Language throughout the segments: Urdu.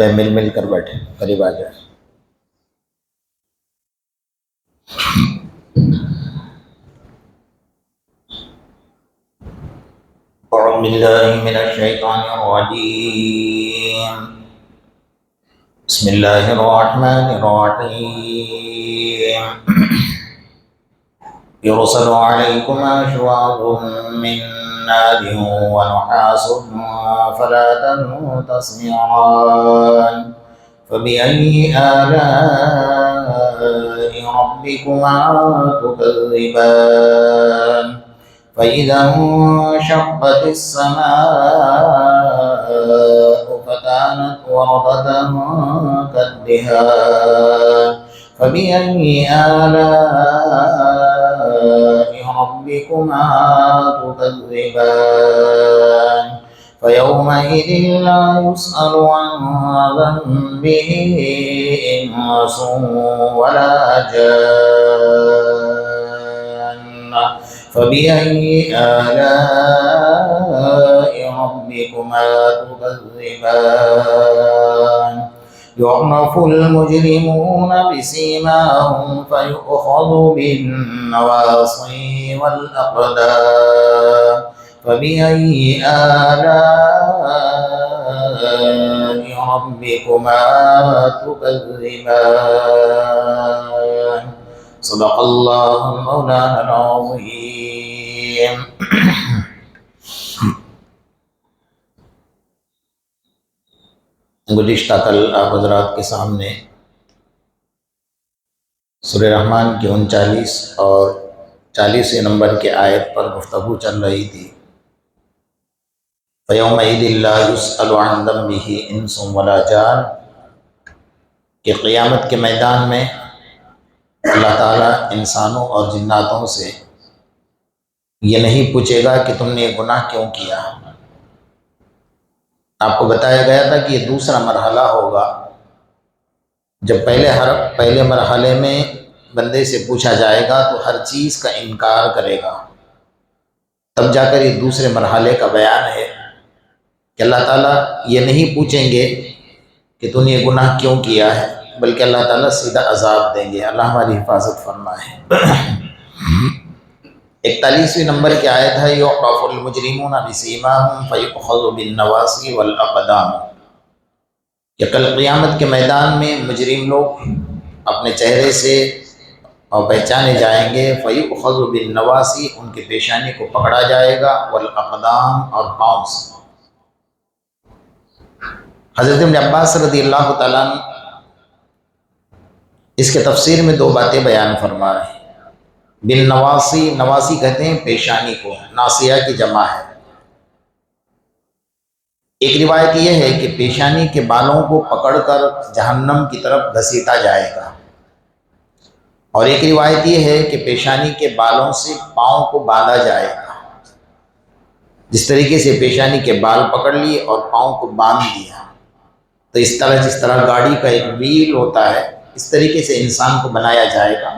مل مل کر بیٹھے، قریب آ جائے۔ اعوذ باللہ من الشیطان الرجیم، بسم اللہ الرحمن الرحیم۔ یرسل علیکم شواظ من نار ونحاس فلا تنتصران فبأي آلاء ربكما تكذبان فإذا انشقت السماء فكانت وردة كالدهان فبأي آلاء ربكما تكذبان فيومئذ لا يسأل عن ذنبه إنس ولا جان فبأي آلاء ربكما تكذبان يعرف المجرمون بسيماهم فيؤخذ بالنواصي والأقدام فبأي آلاء ربكما تكذبان صدق اللہ مولانا العظیم۔ گزشتہ کل آپ حضرات کے سامنے سورہ رحمان کی 39 اور 40 نمبر کے آیت پر گفتگو چل رہی تھی۔ فَيَوْمَئِذٍ لَا يُسْأَلُ عَنْ ذَنبِهِ إِنسٌ وَلَا جَانٌ، کہ قیامت کے میدان میں اللہ تعالیٰ انسانوں اور جناتوں سے یہ نہیں پوچھے گا کہ تم نے یہ گناہ کیوں کیا۔ آپ کو بتایا گیا تھا کہ یہ دوسرا مرحلہ ہوگا، جب پہلے مرحلے میں بندے سے پوچھا جائے گا تو ہر چیز کا انکار کرے گا، تب جا کر یہ دوسرے مرحلے کا بیان ہے کہ اللہ تعالیٰ یہ نہیں پوچھیں گے کہ تم نے یہ گناہ کیوں کیا ہے، بلکہ اللہ تعالیٰ سیدھا عذاب دیں گے۔ اللہ ہماری حفاظت فرمائے۔ 41 نمبر کی آیت ہے یعرف المجرمون بسیماہم فیؤخذ بالنواصی والاقدام، کہ کل قیامت کے میدان میں مجرم لوگ اپنے چہرے سے اور پہچانے جائیں گے، فیؤخذ بالنواصی، ان کے پیشانی کو پکڑا جائے گا، والاقدام، اور پاؤں سے۔ حضرت ابن عباس رضی اللہ تعالیٰ عنہ اس کے تفسیر میں 2 باتیں بیان فرما رہے ہیں۔ بالنواصی، نواصی کہتے ہیں پیشانی کو، ناصیہ کی جمع ہے۔ ایک روایت یہ ہے کہ پیشانی کے بالوں کو پکڑ کر جہنم کی طرف گھسیٹا جائے گا، اور ایک روایت یہ ہے کہ پیشانی کے بالوں سے پاؤں کو باندھا جائے گا، جس طریقے سے پیشانی کے بال پکڑ لیے اور پاؤں کو باندھ دیا، تو اس طرح جس طرح گاڑی کا ایک ویل ہوتا ہے اس طریقے سے انسان کو بنایا جائے گا،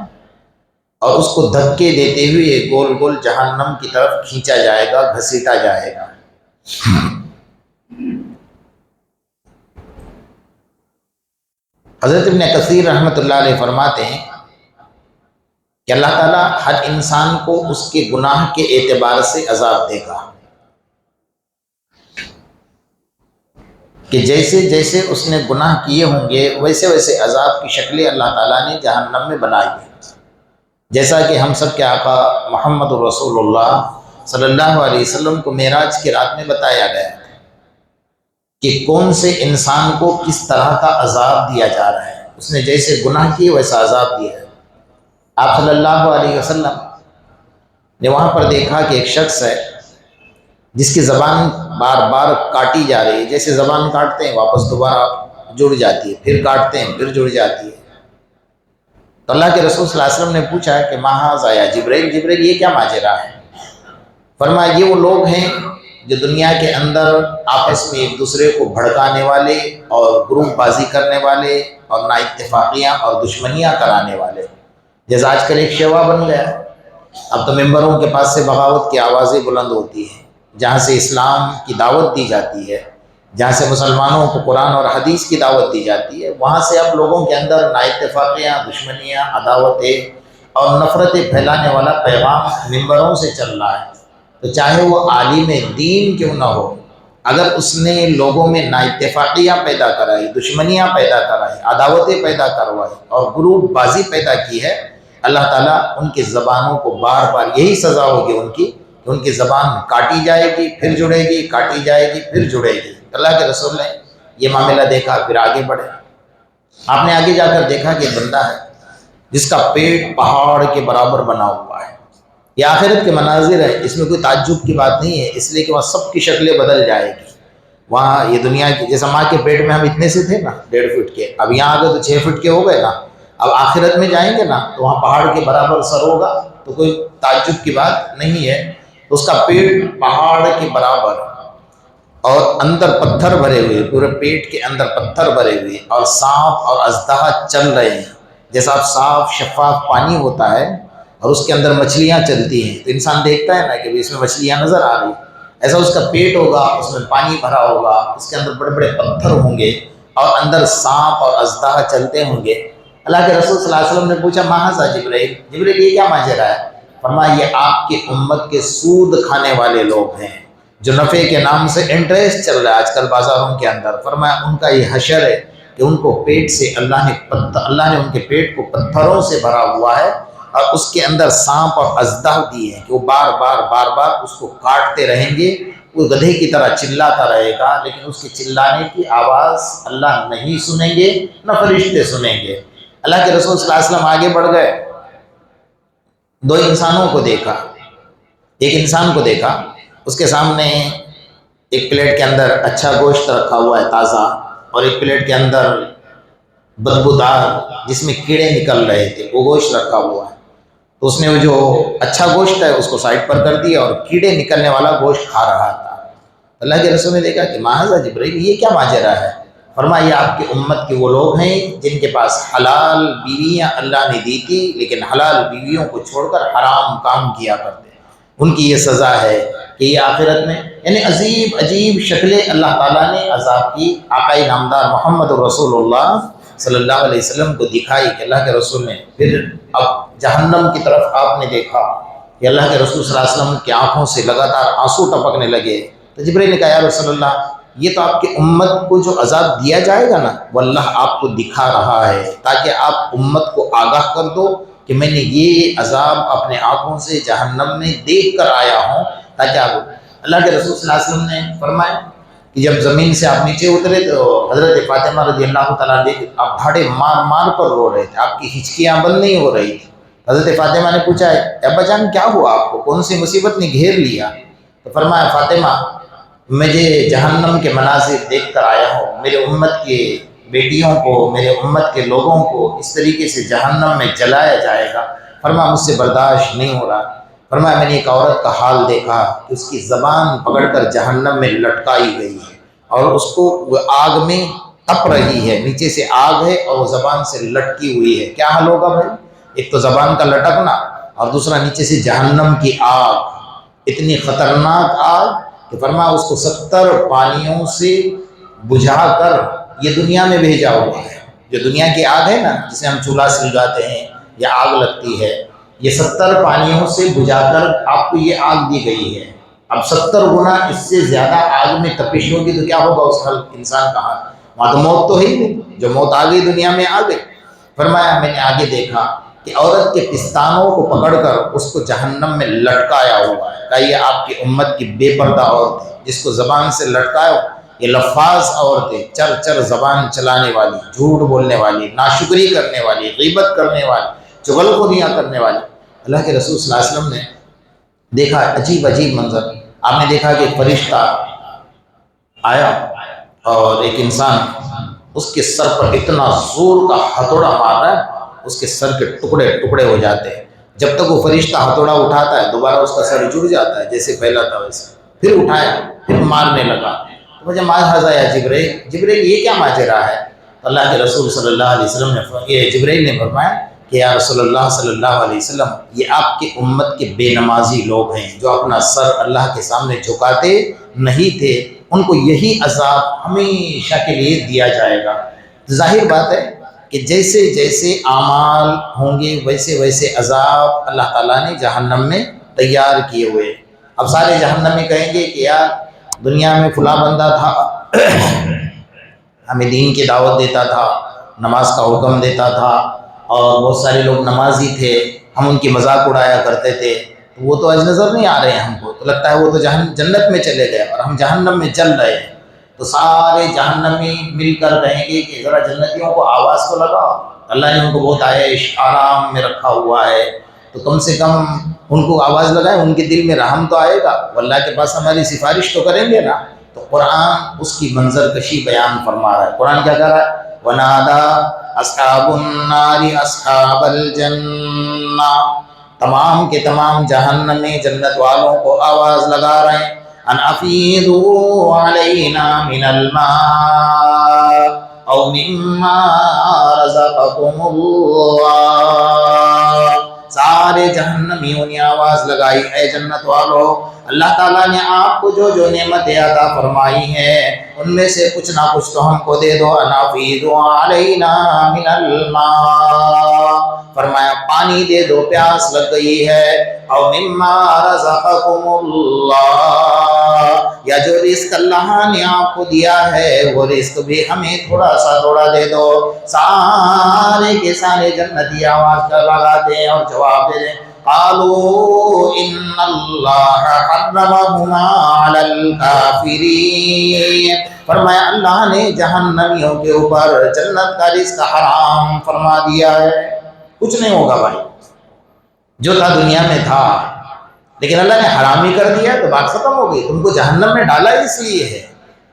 اور اس کو دھکے دیتے ہوئے گول گول جہنم کی طرف کھینچا جائے گا، گھسیٹا جائے گا۔ حضرت ابن کثیر رحمۃ اللہ علیہ فرماتے ہیں کہ اللہ تعالیٰ ہر انسان کو اس کے گناہ کے اعتبار سے عذاب دے گا، کہ جیسے جیسے اس نے گناہ کیے ہوں گے ویسے ویسے عذاب کی شکلیں اللہ تعالیٰ نے جہنم میں بنائی ہیں، جیسا کہ ہم سب کے آقا محمد رسول اللہ صلی اللہ علیہ وسلم کو معراج کی رات میں بتایا گیا کہ کون سے انسان کو کس طرح کا عذاب دیا جا رہا ہے، اس نے جیسے گناہ کیے ویسا عذاب دیا ہے۔ آپ صلی اللہ علیہ وسلم نے وہاں پر دیکھا کہ ایک شخص ہے جس کی زبان بار بار کاٹی جا رہی ہے، جیسے زبان کاٹتے ہیں واپس دوبارہ جڑ جاتی ہے، پھر کاٹتے ہیں پھر جڑ جاتی ہے۔ تو اللہ کے رسول صلی اللہ علیہ وسلم نے پوچھا کہ ما ھذا یا جبرائیل، جبرائیل یہ کیا ماجرا ہے؟ فرمایا یہ وہ لوگ ہیں جو دنیا کے اندر آپس میں ایک دوسرے کو بھڑکانے والے اور گروپ بازی کرنے والے اور نا اتفاقیاں اور دشمنیاں کرانے والے، جیسا آج کل ایک شیوا بن گیا ہے۔ اب تو ممبروں کے پاس سے بغاوت کی آوازیں بلند ہوتی ہیں، جہاں سے اسلام کی دعوت دی جاتی ہے جہاں سے مسلمانوں کو قرآن اور حدیث کی دعوت دی جاتی ہے، وہاں سے اب لوگوں کے اندر نااتفاقیاں، دشمنیاں، عداوتیں اور نفرتیں پھیلانے والا پیغام ممبروں سے چل رہا ہے۔ تو چاہے وہ عالم دین کیوں نہ ہو، اگر اس نے لوگوں میں نااتفاقیاں پیدا کرائی، دشمنیاں پیدا کرائی، عداوتیں پیدا کروائی اور گروپ بازی پیدا کی ہے، اللہ تعالیٰ ان کی زبانوں کو بار بار یہی سزا ہوگی ان کی، کہ ان کی زبان کاٹی جائے گی پھر جڑے گی، کاٹی جائے گی پھر جڑے گی۔ اللہ کے رسول نے یہ معاملہ دیکھا، پھر آگے بڑھے۔ آپ نے آگے جا کر دیکھا کہ بندہ ہے جس کا پیٹ پہاڑ کے برابر بنا ہوا ہے۔ یہ آخرت کے مناظر ہے، اس میں کوئی تعجب کی بات نہیں ہے، اس لیے کہ وہاں سب کی شکلیں بدل جائے گی۔ وہاں یہ دنیا کی، جیسا ماں کے پیٹ میں ہم اتنے سے تھے نا 1.5 فٹ کے، اب یہاں آ گئے تو 6 فٹ کے ہو گئے نا۔ اب آخرت میں جائیں گے نا تو وہاں پہاڑ کے برابر سر ہوگا، تو کوئی تعجب کی بات نہیں ہے۔ اس کا پیٹ پہاڑ کے برابر اور اندر پتھر بھرے ہوئے، پورے پیٹ کے اندر پتھر بھرے ہوئے، اور سانپ اور اژدہا چل رہے ہیں۔ جیسا آپ صاف شفاف پانی ہوتا ہے اور اس کے اندر مچھلیاں چلتی ہیں تو انسان دیکھتا ہے نا کہ اس میں مچھلیاں نظر آ رہی ہیں، ایسا اس کا پیٹ ہوگا، اس میں پانی بھرا ہوگا، اس کے اندر بڑے بڑے پتھر ہوں گے اور اندر سانپ اور اژدہا چلتے ہوں گے۔ اللہ کے رسول صلی اللہ علیہ وسلم نے پوچھا ماذا جبرائیل، جبرائیل یہ کیا ماجرا ہے؟ فرمایا یہ آپ کی امت کے سود کھانے والے لوگ ہیں، جو نفع کے نام سے انٹرسٹ چل رہا ہے آج کل بازاروں کے اندر۔ فرمایا ان کا یہ حشر ہے کہ ان کو پیٹ سے اللہ نے ان کے پیٹ کو پتھروں سے بھرا ہوا ہے، اور اس کے اندر سانپ اور اژدہا دیے ہیں کہ وہ بار بار اس کو کاٹتے رہیں گے۔ وہ گدھے کی طرح چلاتا رہے گا، لیکن اس کے چلانے کی آواز اللہ نہیں سنیں گے، نہ فرشتے سنیں گے۔ اللہ کے رسول صلی اللہ علیہ وسلم آگے بڑھ گئے، 2 انسانوں کو دیکھا۔ ایک انسان کو دیکھا، اس کے سامنے ایک پلیٹ کے اندر اچھا گوشت رکھا ہوا ہے تازہ، اور ایک پلیٹ کے اندر بدبودار جس میں کیڑے نکل رہے تھے وہ گوشت رکھا ہوا ہے۔ تو اس نے وہ جو اچھا گوشت ہے اس کو سائڈ پر کر دیا اور کیڑے نکلنے والا گوشت کھا رہا تھا۔ اللہ کے رسول نے دیکھا کہ ماذا جبرائیل یہ کیا ماجرا ہے؟ فرمایا یہ آپ کی امت کے وہ لوگ ہیں جن کے پاس حلال بیویاں اللہ نے دی تھی، لیکن حلال بیویوں کو چھوڑ کر حرام کام کیا کرتے ہیں، ان کی یہ سزا ہے کہ یہ آخرت میں، یعنی عجیب عجیب شکلیں اللہ تعالیٰ نے عذاب کی آقائے نامدار محمد رسول اللہ صلی اللہ علیہ وسلم کو دکھائی کہ اللہ کے رسول نے۔ پھر اب جہنم کی طرف آپ نے دیکھا کہ اللہ کے رسول صلی اللہ علیہ وسلم کی آنکھوں سے لگاتار آنسو ٹپکنے لگے۔ تو جبرائیل نے کہا یا رسول اللہ یہ تو آپ کی امت کو جو عذاب دیا جائے گا نا وہ اللہ آپ کو دکھا رہا ہے، تاکہ آپ امت کو آگاہ کر دو کہ میں نے یہ عذاب اپنے آنکھوں سے جہنم میں دیکھ کر آیا ہوں، تاکہ آپ۔ اللہ کے رسول صلی اللہ علیہ وسلم نے فرمایا کہ جب زمین سے آپ نیچے اترے تو حضرت فاطمہ رضی اللہ تعالیٰ عنہ آپ بھاڑے مار مار کر رو رہے تھے، آپ کی ہچکیاں بند نہیں ہو رہی تھی۔ حضرت فاطمہ نے پوچھا ابا جان کیا ہوا آپ کو، کون سی مصیبت نے گھیر لیا؟ تو فرمایا فاطمہ مجھے جہنم کے مناظر دیکھ کر آیا ہوں، میرے امت کے بیٹیوں کو، میرے امت کے لوگوں کو اس طریقے سے جہنم میں جلایا جائے گا۔ فرمایا مجھ سے برداشت نہیں ہو رہا۔ فرمایا میں نے ایک عورت کا حال دیکھا کہ اس کی زبان پکڑ کر جہنم میں لٹکائی گئی ہے، اور اس کو وہ آگ میں تپ رہی ہے، نیچے سے آگ ہے اور وہ زبان سے لٹکی ہوئی ہے۔ کیا حال ہوگا بھائی؟ ایک تو زبان کا لٹکنا اور دوسرا نیچے سے جہنم کی آگ، اتنی خطرناک آگ کہ فرمایا اس کو 70 پانیوں سے بجھا کر یہ دنیا میں بھیجا ہوا ہے۔ جو دنیا کی آگ ہے نا جسے ہم چولہا سلگاتے ہیں یا آگ لگتی ہے، یہ 70 پانیوں سے بجھا کر آپ کو یہ آگ دی گئی ہے۔ اب 70 گنا اس سے زیادہ آگ میں تپش ہوگی تو کیا ہوگا اس کا انسان کہاں؟ وہاں تو موت تو ہی نہیں، جو موت آ گئی دنیا میں آ گئی۔ فرمایا میں نے آگے دیکھا کہ عورت کے پستانوں کو پکڑ کر اس کو جہنم میں لٹکایا ہوا ہے۔ کہا یہ آپ کی امت کی بے پردہ عورت ہے جس کو زبان سے لٹکایا، یہ لفاظ عورتیں، چر چر زبان چلانے والی، جھوٹ بولنے والی، ناشکری کرنے والی، غیبت کرنے والی، چغلخوریاں کرنے والی۔ اللہ کے رسول صلی اللہ علیہ وسلم نے دیکھا عجیب عجیب منظر۔ آپ نے دیکھا کہ فرشتہ آیا اور ایک انسان اس کے سر پر اتنا زور کا ہتھوڑا مار رہا ہے اس کے سر کے ٹکڑے ٹکڑے ہو جاتے ہیں۔ جب تک وہ فرشتہ ہتھوڑا اٹھاتا ہے دوبارہ اس کا سر جڑ جاتا ہے جیسے پہلا تھا ویسے، پھر اٹھایا پھر مارنے لگا۔ تو مجھے ماذا یا جبرائیل، جبرائیل یہ کیا ماجرا ہے؟ تو اللہ کے رسول صلی اللہ علیہ وسلم نے یہ جبرائیل نے فرمایا کہ یا رسول اللہ صلی اللہ علیہ وسلم یہ آپ کی امت کے بے نمازی لوگ ہیں جو اپنا سر اللہ کے سامنے جھکاتے نہیں تھے، ان کو یہی عذاب ہمیشہ کے لیے دیا جائے گا۔ ظاہر بات ہے کہ جیسے جیسے اعمال ہوں گے ویسے ویسے عذاب اللہ تعالیٰ نے جہنم میں تیار کیے ہوئے۔ اب سارے جہنمی کہیں گے کہ یار دنیا میں فلاں بندہ تھا، ہمیں دین کی دعوت دیتا تھا، نماز کا حکم دیتا تھا، اور بہت سارے لوگ نمازی تھے، ہم ان کی مذاق اڑایا کرتے تھے، تو وہ تو آج نظر نہیں آ رہے ہیں ہم کو، تو لگتا ہے وہ تو جنت میں چلے گئے اور ہم جہنم میں چل رہے ہیں۔ تو سارے جہنمی مل کر کہیں گے کہ ذرا جنتیوں کو آواز تو لگاؤ، اللہ نے ان کو بہت عیش آرام میں رکھا ہوا ہے، تو کم سے کم ان کو آواز لگائیں، ان کے دل میں رحم تو آئے گا، وہ اللہ کے پاس ہماری سفارش تو کریں گے نا۔ تو قرآن اس کی منظر کشی بیان فرما رہا ہے۔ قرآن کیا کہہ رہا ہے؟ وَنَادَى أَصْحَابُ النَّارِ أَصْحَابَ الْجَنَّةِ، تمام کے تمام جہنمی جنت والوں کو آواز لگا رہے ہیں، ان افیضوا علینا من الماء او مما رزقکم اللہ۔ سارے جہنمیوں نے آواز لگائی، اے جنت والو، اللہ تعالیٰ نے آپ کو جو جو نعمتیں عطا فرمائی ہیں ان میں سے کچھ نہ کچھ تو ہم کو دے دو۔ ان افیضوا علینا من الماء، فرمایا پانی دے دو، پیاس لگ گئی ہے، او مما رزقکم اللہ، یا جو رزق اللہ نے آپ کو دیا ہے وہ رزق بھی ہمیں تھوڑا سا تھوڑا دے دو۔ سارے کے سارے جنتی آواز کر لگاتے ہیں اور جواب دے دیں، قالوا ان اللہ حرمہما علی الکافرین، فرمایا اللہ نے جہنمیوں کے اوپر جنت کا رزق حرام فرما دیا ہے۔ کچھ نہیں ہوگا بھائی، جو تھا دنیا میں تھا، لیکن اللہ نے حرام ہی کر دیا تو بات ختم ہو گئی۔ تم کو جہنم میں ڈالا اس لیے ہے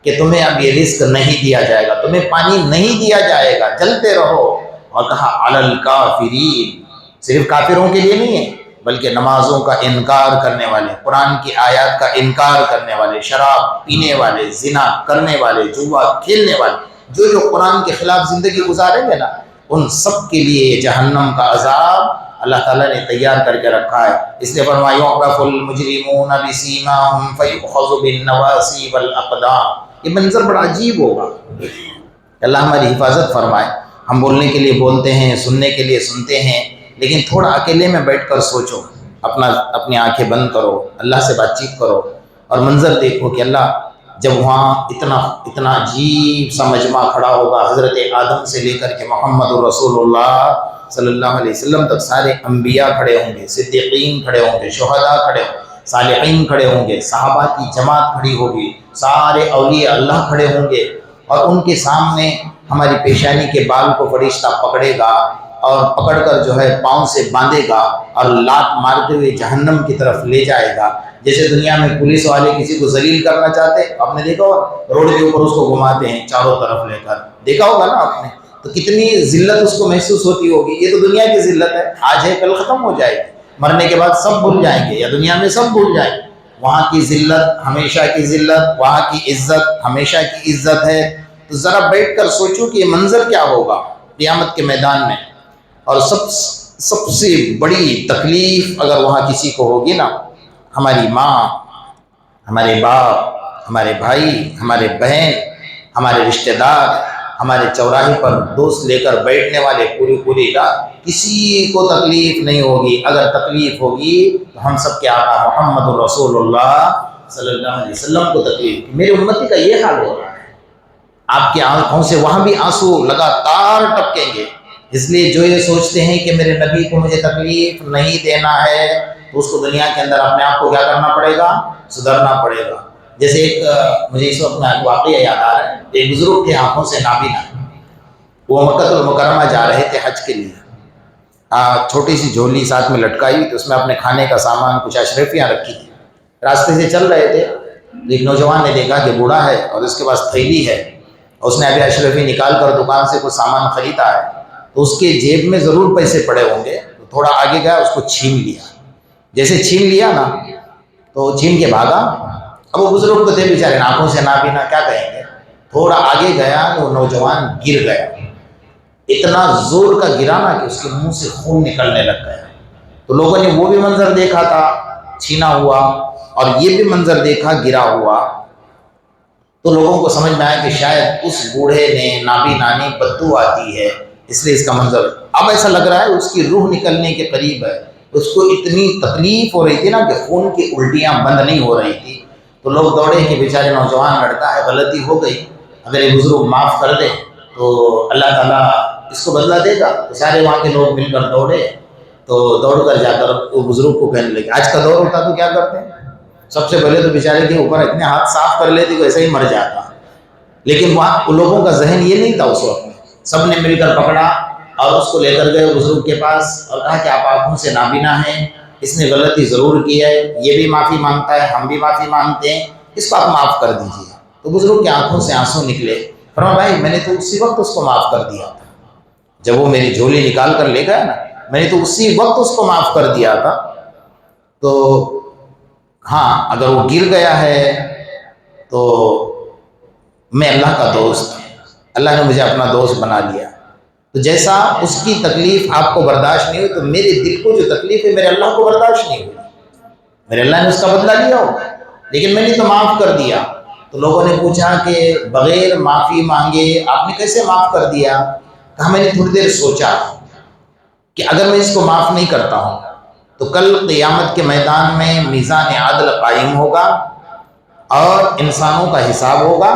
کہ تمہیں اب یہ رزق نہیں دیا جائے گا، تمہیں پانی نہیں دیا جائے گا، جلتے رہو۔ اور کہا علی الکافرین، صرف کافروں کے لیے نہیں ہے بلکہ نمازوں کا انکار کرنے والے، قرآن کی آیات کا انکار کرنے والے، شراب پینے والے، زنا کرنے والے، جوا کھیلنے والے، جو جو قرآن کے خلاف زندگی گزاریں گے نا، ان سب کے لیے جہنم کا عذاب اللہ تعالیٰ نے تیار کر کے رکھا ہے۔ اس لیے فرمایا یعرف المجرمون بسیماہم فیؤخذ بالنواصی والاقدام۔ یہ منظر بڑا عجیب ہوگا، اللہ ہماری حفاظت فرمائے۔ ہم بولنے کے لیے بولتے ہیں، سننے کے لیے سنتے ہیں، لیکن تھوڑا اکیلے میں بیٹھ کر سوچو، اپنی آنکھیں بند کرو، اللہ سے بات چیت کرو اور منظر دیکھو کہ اللہ جب وہاں اتنا عجیب سا مجمع کھڑا ہوگا، حضرت آدم سے لے کر کے محمد رسول اللہ صلی اللہ علیہ وسلم تک سارے انبیاء کھڑے ہوں گے، صدیقین کھڑے ہوں گے، شہداء کھڑے ہوں گے، صالحین کھڑے ہوں گے، صحابہ کی جماعت کھڑی ہوگی، سارے اولیاء اللہ کھڑے ہوں گے، اور ان کے سامنے ہماری پیشانی کے بال کو فرشتہ پکڑے گا اور پکڑ کر جو ہے پاؤں سے باندھے گا اور لات مارتے ہوئے جہنم کی طرف لے جائے گا۔ جیسے دنیا میں پولیس والے کسی کو ذلیل کرنا چاہتے، آپ نے دیکھا ہوگا روڈ کے اوپر اس کو گھماتے ہیں چاروں طرف لے کر، دیکھا ہوگا نا آپ نے، تو کتنی ذلت اس کو محسوس ہوتی ہوگی۔ یہ تو دنیا کی ذلت ہے، آج ہے کل ختم ہو جائے گی، مرنے کے بعد سب بھول جائیں گے، یا دنیا میں سب بھول جائیں گے۔ وہاں کی ذلت ہمیشہ کی ذلت، وہاں کی عزت ہمیشہ کی عزت ہے۔ تو ذرا بیٹھ کر سوچو کہ یہ منظر کیا ہوگا قیامت کے میدان میں۔ اور سب سے بڑی تکلیف اگر وہاں کسی کو ہوگی نا، ہماری ماں، ہمارے باپ، ہمارے بھائی، ہمارے بہن، ہمارے رشتہ دار، ہمارے چوراہے پر دوست لے کر بیٹھنے والے پوری رات، کسی کو تکلیف نہیں ہوگی۔ اگر تکلیف ہوگی تو ہم سب کے آقا محمد رسول اللہ صلی اللہ علیہ وسلم کو تکلیف۔ میرے امتی کا یہ حال ہو رہا ہے، آپ کی آنکھوں سے وہاں بھی آنسو لگاتار ٹپکیں گے، اس لیے جو یہ سوچتے ہیں کہ میرے نبی کو مجھے تکلیف نہیں دینا ہے، تو اس کو دنیا کے اندر اپنے آپ کو کیا کرنا پڑے گا؟ سدھرنا پڑے گا۔ جیسے مجھے اس وقت میں واقعہ یاد آ رہا ہے، ایک بزرگ کے آنکھوں سے نابینا، وہ مکہ المکرمہ جا رہے تھے حج کے لیے، چھوٹی سی جھولی ساتھ میں لٹکائی، تو اس میں اپنے کھانے کا سامان کچھ اشرفیاں رکھی تھی۔ راستے سے چل رہے تھے، ایک نوجوان نے دیکھا کہ بوڑھا ہے اور اس کے پاس تھیلی ہے، اس نے ابھی اشرفی نکال کر دکان سے کچھ سامان خریدا ہے، تو اس کے جیب میں ضرور پیسے پڑے ہوں گے، تو تھوڑا آگے گیا، اس کو چھین لیا۔ جیسے چھین لیا نا تو چھین کے بھاگا۔ اب وہ بزرگ تو تھے بیچارے، آنکھوں سے نابینا، کیا کہیں گے، تھوڑا آگے گیا تو وہ نوجوان گر گیا، اتنا زور کا گرا نا کہ اس کے منہ سے خون نکلنے لگ گیا۔ تو لوگوں نے وہ بھی منظر دیکھا تھا چھینا ہوا، اور یہ بھی منظر دیکھا گرا ہوا۔ تو لوگوں کو سمجھ میں آیا کہ شاید اس بوڑھے نے نابینانی بدبو آتی ہے، اس لیے اس کا منظر اب ایسا لگ رہا ہے اس کی روح نکلنے کے قریب ہے، اس کو اتنی تکلیف ہو رہی تھی نا کہ خون کی الٹیاں بند نہیں ہو رہی تھی، تو لوگ دوڑے کہ بیچارے نوجوان لڑکا ہے، غلطی ہو گئی، اگر یہ بزرگ معاف کر دے تو اللہ تعالیٰ اس کو بدلہ دے گا۔ تو سارے وہاں کے لوگ مل کر دوڑے، تو دوڑ کر جا کر وہ بزرگ کو کہنے لگے، آج کا دور ہوتا تو کیا کرتے ہیں، سب سے پہلے تو بیچارے کے اوپر اتنے ہاتھ صاف کر لیتے کہ ویسے ہی مر جاتا، لیکن وہاں ان لوگوں کا ذہن یہ نہیں تھا اس وقت میں، سب نے مل کر پکڑا اور اس کو لے کر گئے بزرگ کے پاس اور کہا کہ آپ آنکھوں سے نابینا ہیں، اس نے غلطی ضرور کی ہے، یہ بھی معافی مانگتا ہے، ہم بھی معافی مانگتے ہیں، اس کو آپ معاف کر دیجیے۔ تو بزرگ کی آنکھوں سے آنسو نکلے، فرمایا بھائی میں نے تو اسی وقت اس کو معاف کر دیا تھا، جب وہ میری جھولی نکال کر لے گیا نا، میں نے تو اسی وقت اس کو معاف کر دیا تھا، تو ہاں اگر وہ گر گیا ہے تو میں اللہ کا دوست ہوں، اللہ نے مجھے اپنا دوست بنا لیا، تو جیسا اس کی تکلیف آپ کو برداشت نہیں ہوئی تو میرے دل کو جو تکلیف ہے میرے اللہ کو برداشت نہیں ہوئی، میرے اللہ نے اس کا بدلہ لیا ہوگا، لیکن میں نے تو معاف کر دیا۔ تو لوگوں نے پوچھا کہ بغیر معافی مانگے آپ نے کیسے معاف کر دیا؟ کہا میں نے تھوڑی دیر سوچا کہ اگر میں اس کو معاف نہیں کرتا ہوں تو کل قیامت کے میدان میں میزان عدل قائم ہوگا اور انسانوں کا حساب ہوگا،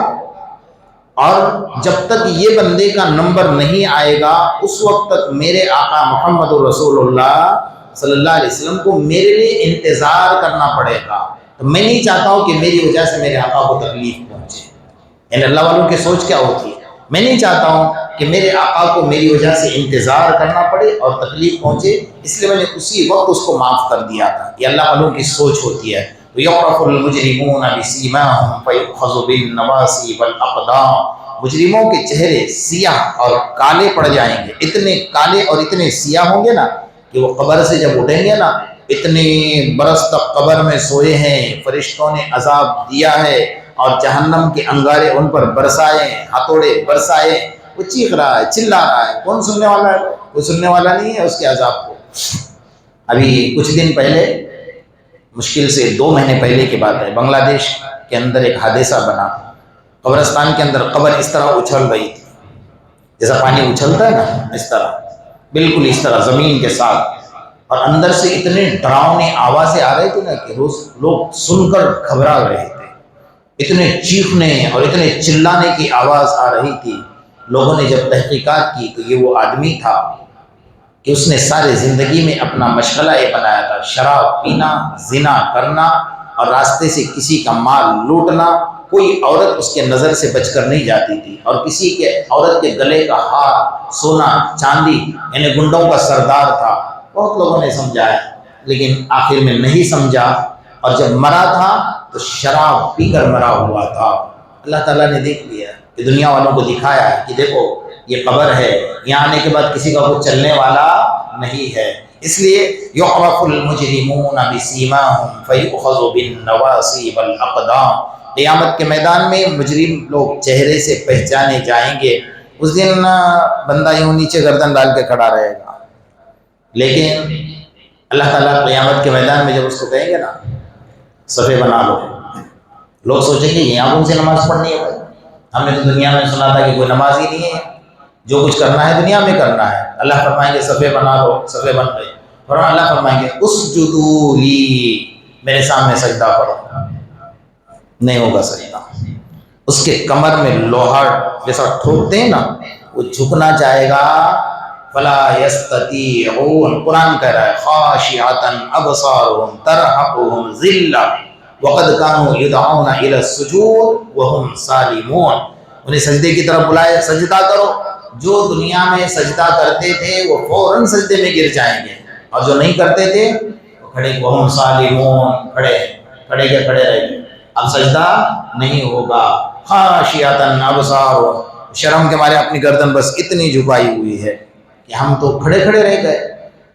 اور جب تک یہ بندے کا نمبر نہیں آئے گا اس وقت تک میرے آقا محمد رسول اللہ صلی اللہ علیہ وسلم کو میرے لیے انتظار کرنا پڑے گا، تو میں نہیں چاہتا ہوں کہ میری وجہ سے میرے آقا کو تکلیف پہنچے، یعنی اللہ والوں کی سوچ کیا ہوتی ہے، میں نہیں چاہتا ہوں کہ میرے آقا کو میری وجہ سے انتظار کرنا پڑے اور تکلیف پہنچے، اس لیے میں نے اسی وقت اس کو معاف کر دیا تھا۔ یہ اللہ والوں کی سوچ ہوتی ہے۔ يُعْرَفُ الْمُجْرِمُونَ بِسِيمَاهُمْ فَيُؤْخَذُ بِالنَّوَاصِي وَالْأَقْدَامِ، مجرموں کے چہرے سیاہ اور کالے پڑ جائیں گے، اتنے کالے اور اتنے سیاہ ہوں گے نا کہ وہ قبر سے جب اٹھیں گے نا، اتنے برس تک قبر میں سوئے ہیں، فرشتوں نے عذاب دیا ہے اور جہنم کے انگارے ان پر برسائے ہیں، ہتھوڑے برسائے، وہ چیخ رہا ہے، چلا رہا ہے، کون سننے والا ہے؟ کوئی سننے والا نہیں ہے اس کے عذاب کو۔ ابھی کچھ دن پہلے، مشکل سے 2 مہینے پہلے کی بات ہے، بنگلہ دیش کے اندر ایک حادثہ بنا، قبرستان کے اندر قبر اس طرح اچھل رہی تھی جیسا پانی اچھلتا ہے نا، اس طرح بالکل اس طرح زمین کے ساتھ، اور اندر سے اتنے ڈراؤنے آوازیں آ رہے تھے نا کہ لوگ سن کر گھبرا رہے تھے، اتنے چیخنے اور اتنے چلانے کی آواز آ رہی تھی۔ لوگوں نے جب تحقیقات کی تو یہ وہ آدمی تھا کہ اس نے سارے زندگی میں اپنا مشغلہ یہ بنایا تھا، شراب پینا، زنا کرنا اور راستے سے کسی کا مال لوٹنا، کوئی عورت اس کے نظر سے بچ کر نہیں جاتی تھی، اور کسی کے عورت کے گلے کا ہار، سونا چاندی، یعنی گنڈوں کا سردار تھا۔ بہت لوگوں نے سمجھایا لیکن آخر میں نہیں سمجھا، اور جب مرا تھا تو شراب پی کر مرا ہوا تھا۔ اللہ تعالیٰ نے دیکھ لیا کہ دنیا والوں کو دکھایا ہے کہ دیکھو یہ قبر ہے، یہاں آنے کے بعد کسی کا کچھ چلنے والا نہیں ہے، اس لیے یعرف المجرمون بسیماہم فیؤخذ بالنواصی والاقدام، قیامت کے میدان میں مجرم لوگ چہرے سے پہچانے جائیں گے۔ اس دن بندہ یوں نیچے گردن ڈال کے کھڑا رہے گا، لیکن اللہ تعالیٰ قیامت کے میدان میں جب اس کو کہیں گے نا صفے بنا لو، لوگ سوچیں گے یہاں کون سی نماز پڑھنی ہے بھائی، ہم نے تو دنیا میں سنا تھا کہ کوئی نماز ہی نہیں ہے، جو کچھ کرنا ہے دنیا میں کرنا ہے۔ اللہ فرمائیں گے صفے بنا لو، صفے بن گئے، اور اللہ فرمائیں گے اسجدوا لی، میرے سامنے سجدہ کرو، نہیں ہوگا سجدہ، اس کے کمر میں لوہا جیسا ٹھوکتے ہیں نا وہ جھکنا چاہے گا، فلا یستطیعون، قرآن کہہ رہا ہے خاشعۃ ابصارهم ترہقهم ذلہ وقد كانوا يدعون الى السجود وهم سالمون، انہیں سجدے کی طرف بلائے سجدہ کرو، جو دنیا میں سجدہ کرتے تھے وہ فوراً سجدے میں گر جائیں گے، اور جو نہیں کرتے تھے وہ کھڑے وہم سالمون، کھڑے کھڑے کے کھڑے رہ گئے، اب سجدہ نہیں ہوگا۔ خاشعۃ ابصارهم، شرم کے مارے اپنی گردن بس اتنی جھکائی ہوئی ہے کہ ہم تو کھڑے کھڑے رہ گئے۔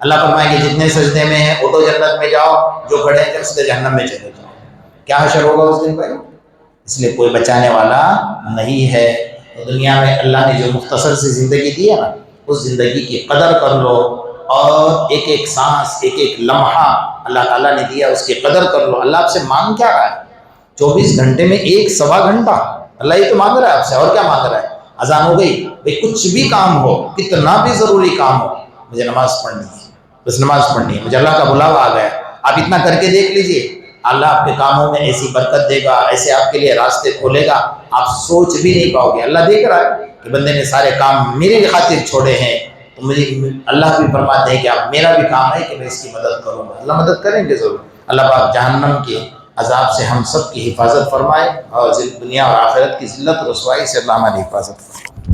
اللہ فرمائیں گے جتنے سجدے میں ہیں اٹھو جنت میں جاؤ، جو کھڑے ہیں اس سے جہنم میں چلے جاؤ۔ کیا حشر ہوگا اس دن پر؟ اس لیے کوئی بچانے والا نہیں ہے۔ دنیا میں اللہ نے جو مختصر سی زندگی دی ہے نا، اس زندگی کی قدر کر لو، اور ایک ایک سانس، ایک ایک لمحہ اللہ تعالیٰ نے دیا، اس کی قدر کر لو۔ اللہ آپ سے مانگ کیا رہا ہے؟ 24 گھنٹے میں 1 سوا گھنٹہ اللہ یہ تو مانگ رہا ہے آپ سے، اور کیا مانگ رہا ہے؟ اذان ہو گئی بھائی، کچھ بھی کام ہو، کتنا بھی ضروری کام ہو، مجھے نماز پڑھنی ہے، بس نماز پڑھنی ہے، مجھے اللہ کا بلاوا آ گیا۔ آپ اتنا کر کے دیکھ لیجئے، اللہ آپ کے کاموں میں ایسی برکت دے گا، ایسے آپ کے لیے راستے کھولے گا، آپ سوچ بھی نہیں پاؤ گے۔ اللہ دیکھ رہا ہے کہ بندے نے سارے کام میرے خاطر چھوڑے ہیں، تو مجھے اللہ بھی فرماتے ہیں کہ اب میرا بھی کام ہے کہ میں اس کی مدد کروں گا۔ اللہ مدد کریں گے ضرور۔ اللہ پاک جہنم کے عذاب سے ہم سب کی حفاظت فرمائے، اور دنیا اور آخرت کی ذلت و رسوائی سے اللہ ہماری حفاظت فرمائے۔